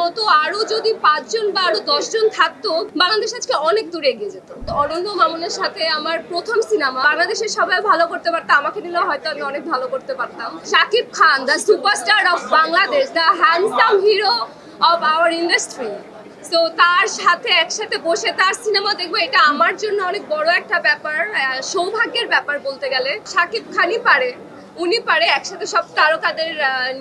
মতো আরো যদি 5 জন বা আরো 10 জন থাকতো, বাংলাদেশ আজকে অনেক দূরে এগিয়ে যেত। অনন্য মামুনের সাথে আমার প্রথম সিনেমা, বাংলাদেশের সবাই ভালো করতে পারতো, আমাকে নিলেও হয়তো আমি অনেক ভালো করতে পারতাম। Shakib Khan, the superstar of Bangladesh, the handsome hero of our industry. So তার সাথে একসাথে বসে তার সিনেমা দেখবো, এটা আমার জন্য অনেক বড় একটা ব্যাপার, সৌভাগ্যের ব্যাপার বলতে গেলে। শাকিব খানই পারে, উনি পারে একসাথে সব তারকাদের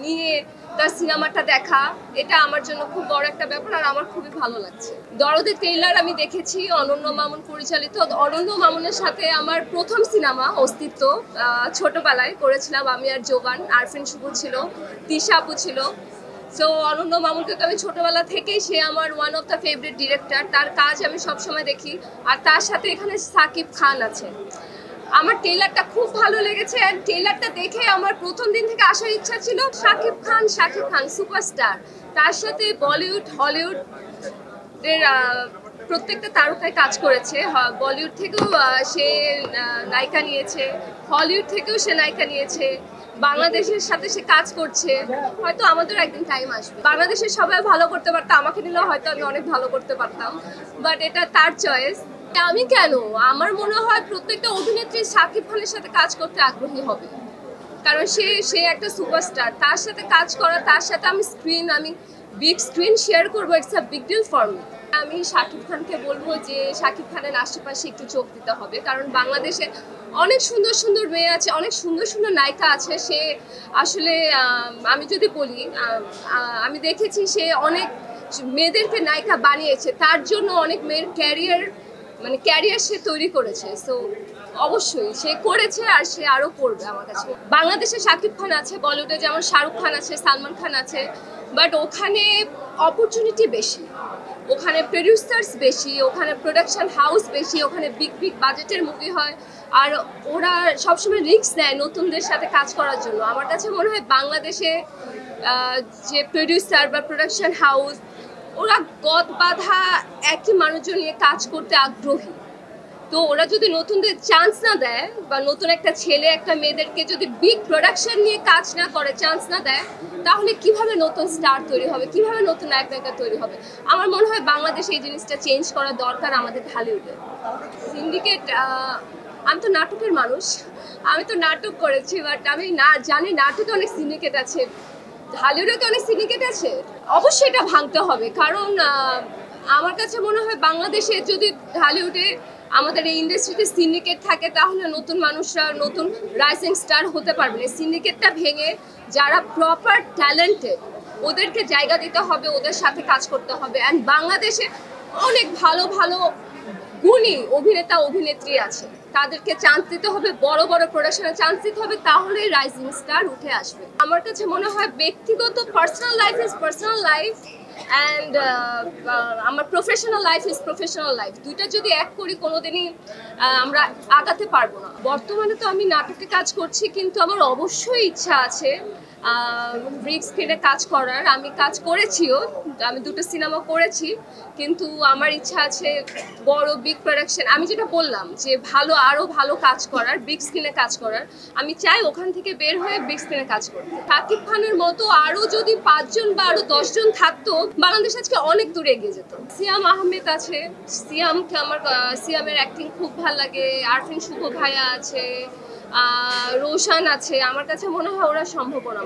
নিয়ে তার সিনেমাটা দেখা, এটা আমার জন্য খুব বড় একটা ব্যাপার আর আমার খুবই ভালো লাগছে। দরদের ট্রেইলার আমি দেখেছি, অনন্য মামুন পরিচালিত। অনন্য মামুনের সাথে আমার প্রথম সিনেমা অস্তিত্ব, ছোটবেলায় করেছিলাম আমি আর জোগান, আরফিন শুভ ছিল, তিশা আপু ছিল। সো অনন্য মামুনকে তো আমি ছোটবেলা থেকেই, সে আমার one of the favourite director, তার কাজ আমি সবসময় দেখি। আর তার সাথে এখানে শাকিব খান আছে। আমার ট্রেলারটা খুব ভালো লেগেছে, আর ট্রেলারটা দেখে আমার প্রথম দিন থেকে আসার ইচ্ছা ছিল। শাকিব খান সুপারস্টার, তার সাথে বলিউড হলিউড এর প্রত্যেকটা তারকায় কাজ করেছে। বলিউড থেকেও সে নায়িকা নিয়েছে, হলিউড থেকেও সে নায়িকা নিয়েছে, বাংলাদেশের সাথে সে কাজ করছে। হয়তো আমাদের একদিন টাইম আসবে, বাংলাদেশের সবাই ভালো করতে পারতো, আমাকে নিলেও হয়তো আমি অনেক ভালো করতে পারতাম, বাট এটা তার চয়েস। আমি কেন, আমার মনে হয় প্রত্যেকটা অভিনেত্রী শাকিব খানের সাথে কাজ করতে আগ্রহী হবে, কারণ সে একটা সুপারস্টার। তার সাথে কাজ করা, তার সাথে আমি বিগ স্ক্রিন শেয়ার করবো, it's a big deal for me. আমি শাকিব খানকে বলবো যে শাকিব খানের আশেপাশে একটু চোখ দিতে হবে, কারণ বাংলাদেশে অনেক সুন্দর সুন্দর মেয়ে আছে, অনেক সুন্দর সুন্দর নায়িকা আছে। সে আসলে আমি যদি বলি, আমি দেখেছি সে অনেক মেয়েদেরকে নায়িকা বানিয়েছে, তার জন্য অনেক মেয়ের ক্যারিয়ার সে তৈরি করেছে। সো অবশ্যই সে করেছে আর সে আরো করবে আমার কাছে। বাংলাদেশে শাকিব খান আছে, বলিউডে যেমন শাহরুখ খান আছে, সালমান খান আছে, বাট ওখানে অপরচুনিটি বেশি, ওখানে প্রডিউসার্স বেশি, ওখানে প্রোডাকশন হাউস বেশি, ওখানে বিগ বাজেটের মুভি হয়, আর ওরা সবসময় রিস্ক নেয় নতুনদের সাথে কাজ করার জন্য। আমার কাছে মনে হয় বাংলাদেশে যে প্রডিউসার বা প্রোডাকশন হাউস, ওরা গদ বাঁধা একই মানুষজন নিয়ে কাজ করতে আগ্রহী। তো ওরা যদি নতুনদের চান্স না দেয়, বা নতুন একটা ছেলে একটা মেয়েদেরকে যদি বিগ প্রোডাকশন নিয়ে কাজ না করে, চান্স না দেয়, তাহলে কিভাবে নতুন স্টার তৈরি হবে, কিভাবে নতুন নায়িকা তৈরি হবে? আমার মনে হয় বাংলাদেশে এই জিনিসটা চেঞ্জ করা দরকার আমাদের ঢালিউডে। সিন্ডিকেট, আমি তো নাটকের মানুষ, আমি তো নাটক করেছি, বাট আমি জানি নাটকে অনেক সিন্ডিকেট আছে, ঢালিউডে তো অনেক সিন্ডিকেট আছে। অবশ্যই এটা ভাঙতে হবে, কারণ আমার কাছে মনে হয় বাংলাদেশে যদি ঢালিউডে আমাদের এই ইন্ডাস্ট্রিতে সিন্ডিকেট থাকে, তাহলে নতুন মানুষরা নতুন রাইজিং স্টার হতে পারবে না। সিন্ডিকেটটা ভেঙে যারা প্রপার ট্যালেন্টেড, ওদেরকে জায়গা দিতে হবে, ওদের সাথে কাজ করতে হবে। অ্যান্ড বাংলাদেশে অনেক ভালো ভালো গুণী অভিনেতা অভিনেত্রী আছে, তাদেরকে চান্স দিতে হবে, বড় বড় প্রোডাকশনে চান্স দিতে হবে, তাহলেই রাইজিং স্টার উঠে আসবে। আমার কাছে মনে হয় ব্যক্তিগত personal life is personal life, and আমার professional life is professional life. দুইটা যদি এক করি, কোনোদিনই আমরা আগাতে পারবো না। বর্তমানে তো আমি নাটকে কাজ করছি, কিন্তু আমার অবশ্যই ইচ্ছা আছে বিগ স্ক্রিনে কাজ করার। আমি কাজ করেছিও, আমি 2টো সিনেমা করেছি, কিন্তু আমার ইচ্ছা আছে বড় বিগ প্রোডাকশন। আমি যেটা বললাম যে আরো ভালো কাজ করার, বিগ স্ক্রিনে কাজ করার, আমি চাই ওখান থেকে বের হয়ে বিগ স্ক্রিনে কাজ করতে। শাকিব খানের মতো আরো যদি 5 জন বা আরো 10 জন থাকতো, বাংলাদেশ আজকে অনেক দূরে এগিয়ে যেত। সিয়াম আহমেদ আছে, সিয়ামের অ্যাক্টিং খুব ভালো লাগে, আরফিন শুভ ভাইয়া আছে, রোশান আছে। আমার কাছে মনে হয় ওরা সম্ভাবনা।